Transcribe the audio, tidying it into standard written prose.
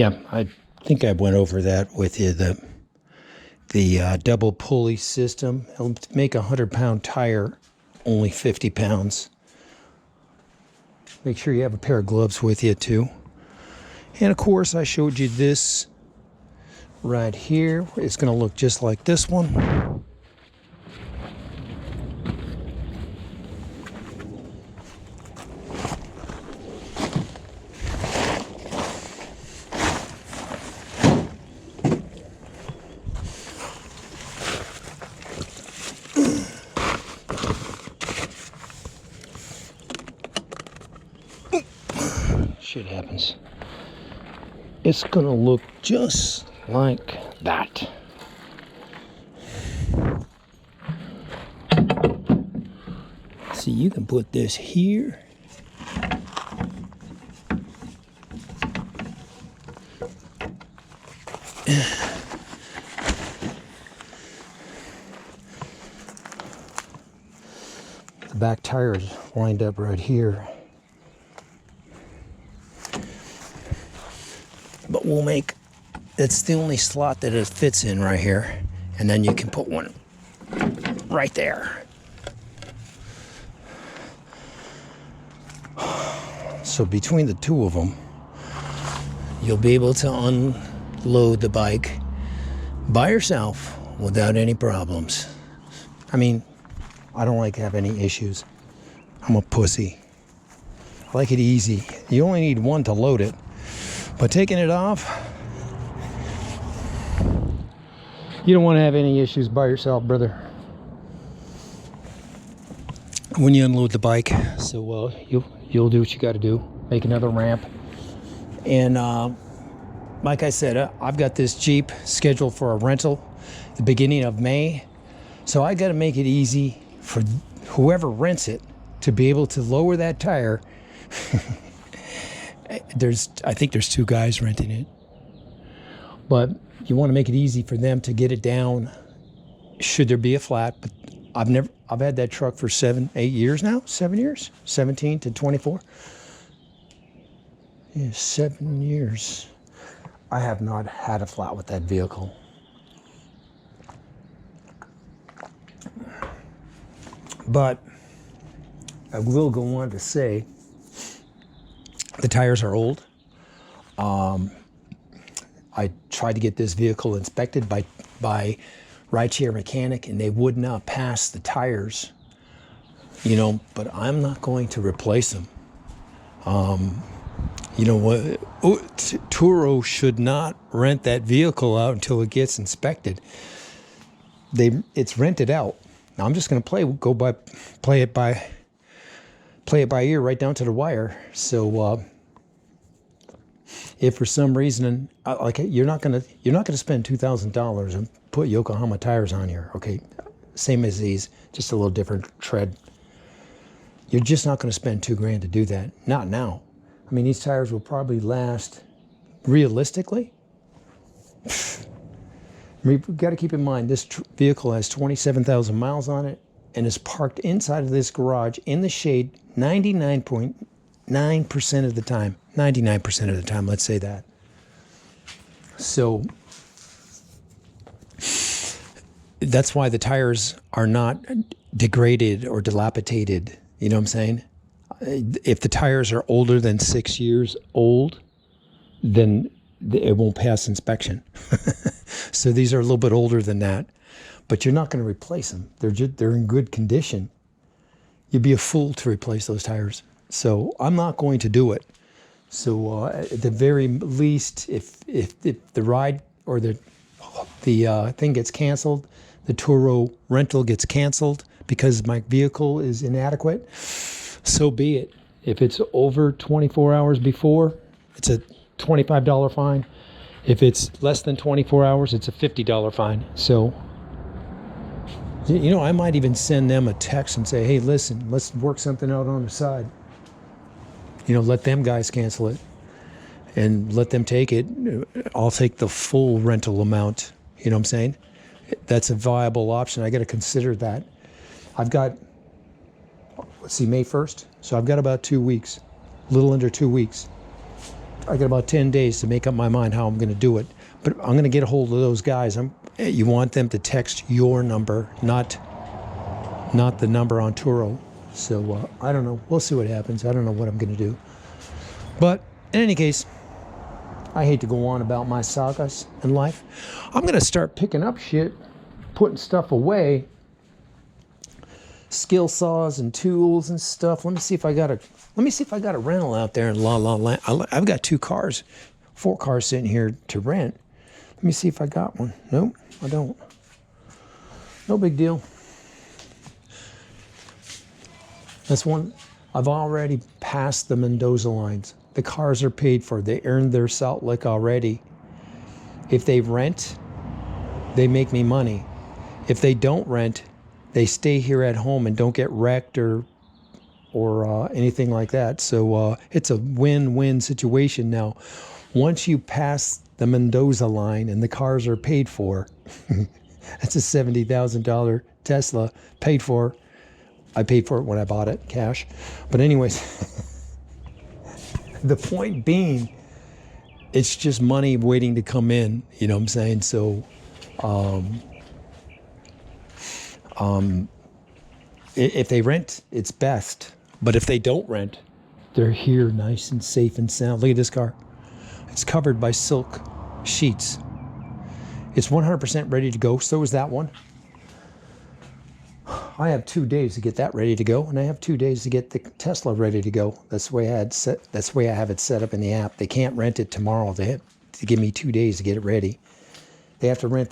Yeah, I think I went over that with you. The double pulley system. It'll make a 100-pound tire only 50 pounds. Make sure you have a pair of gloves with you too. And of course, I showed you this right here. It's going to look just like this one. Shit happens. It's gonna look just like that. See, you can put this here. The back tire is lined up right here. But we'll make, it's the only slot that it fits in right here. And then you can put one right there. So between the two of them, you'll be able to unload the bike by yourself without any problems. I mean, I don't like to have any issues. I'm a pussy. I like it easy. You only need one to load it. But taking it off, you don't want to have any issues by yourself, brother, when you unload the bike. So you'll do what you got to do. Make another ramp. And like I said, I've got this Jeep scheduled for a rental the beginning of May. So I got to make it easy for whoever rents it to be able to lower that tire. I think there's 2 guys renting it, but you want to make it easy for them to get it down should there be a flat. But I've had that truck for 7-8 years now. 7 years, 17 to 24. Yeah, 7 years. I have not had a flat with that vehicle. But I will go on to say, the tires are old. I tried to get this vehicle inspected by rideshare mechanic, and they would not pass the tires. You know, but I'm not going to replace them. You know what? Turo should not rent that vehicle out until it gets inspected. It's rented out. Now I'm just going to play it by ear right down to the wire. So if for some reason, you're not gonna spend $2,000 and put Yokohama tires on here, okay? Same as these, just a little different tread. You're just not going to spend $2,000 to do that. Not now. I mean, these tires will probably last, realistically. We've got to keep in mind this vehicle has 27,000 miles on it and is parked inside of this garage in the shade 99.9% of the time. 99% of the time, let's say that. So that's why the tires are not degraded or dilapidated. You know what I'm saying? If the tires are older than 6 years old, then it won't pass inspection. So these are a little bit older than that, but you're not going to replace them. They're in good condition. You'd be a fool to replace those tires. So I'm not going to do it. So at the very least, if the ride or the thing gets canceled, the Turo rental gets canceled because my vehicle is inadequate, so be it. If it's over 24 hours before, it's a $25 fine. If it's less than 24 hours, it's a $50 fine. So, you know, I might even send them a text and say, hey, listen, let's work something out on the side. You know, let them guys cancel it and let them take it. I'll take the full rental amount. You know what I'm saying? That's a viable option. I got to consider that. I've got, let's see, May 1st. So I've got about 2 weeks, a little under 2 weeks. I got about 10 days to make up my mind how I'm going to do it. But I'm going to get a hold of those guys. You want them to text your number, not the number on Turo. So I don't know. We'll see what happens. I don't know what I'm going to do. But in any case, I hate to go on about my sagas in life. I'm going to start picking up shit, putting stuff away, skill saws and tools and stuff. Let me see if I got a rental out there in La La Land. I've got 4 cars sitting here to rent. Let me see if I got one. Nope, I don't. No big deal. That's one. I've already passed the Mendoza lines. The cars are paid for. They earned their salt lick already. If they rent, they make me money. If they don't rent, they stay here at home and don't get wrecked or anything like that. So it's a win-win situation now. Once you pass the Mendoza line and the cars are paid for, that's a $70,000 Tesla paid for. I paid for it when I bought it, cash. But anyways, the point being, it's just money waiting to come in. You know what I'm saying? So, if they rent, it's best. But if they don't rent, they're here nice and safe and sound. Look at this car. It's covered by silk sheets. It's 100% ready to go. So is that one. I have 2 days to get that ready to go, and I have 2 days to get the Tesla ready to go. That's the way I have it set up in the app. They can't rent it tomorrow. They have to give me 2 days to get it ready. They have to rent